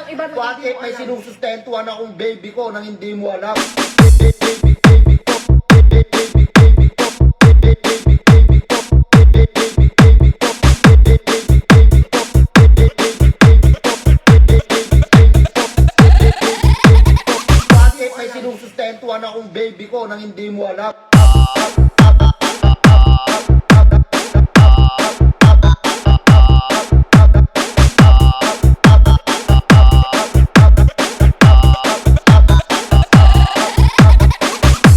iba na What hindi if mo may alam? sinusustentuhan akong baby ko nang hindi mo alam? What if may sinusustentuhan akong baby ko nang hindi mo alam?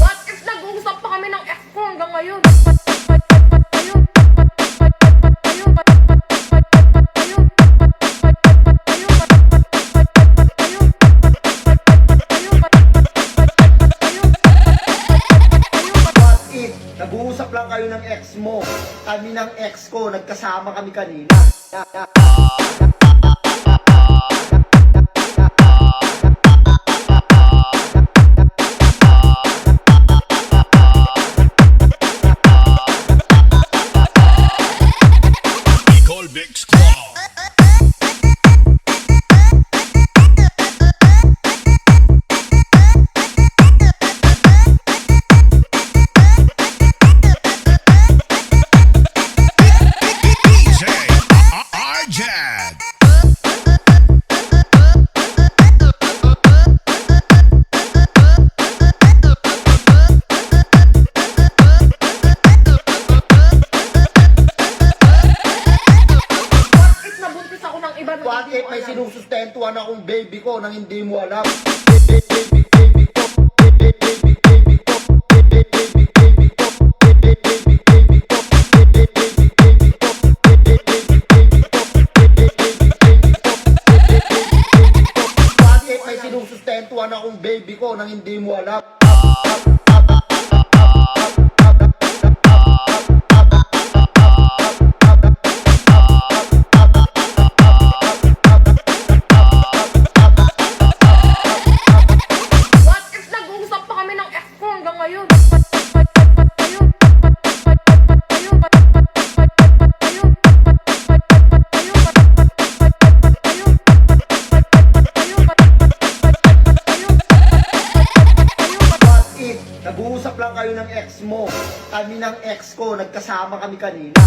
What if nag-uusap pa kami ng ex ko hanggang ngayon? What if nag-uusap lang kayo ng ex mo? Kami ng ex ko, nagkasama kami kanina. Colbeck's Club. DJ Arjad. What if nabuntis ako ng iba na What hindi if mo may alam? sinusustentuhan akong baby ko nang hindi mo alam? What if may sinusustentuhan akong baby ko nang hindi mo alam? What if nag-uusap pa kami ng ex ko hanggang ngayon? What if nag-uusap lang kayo ng ex mo? Kami ng ex ko, nagkasama kami kanina.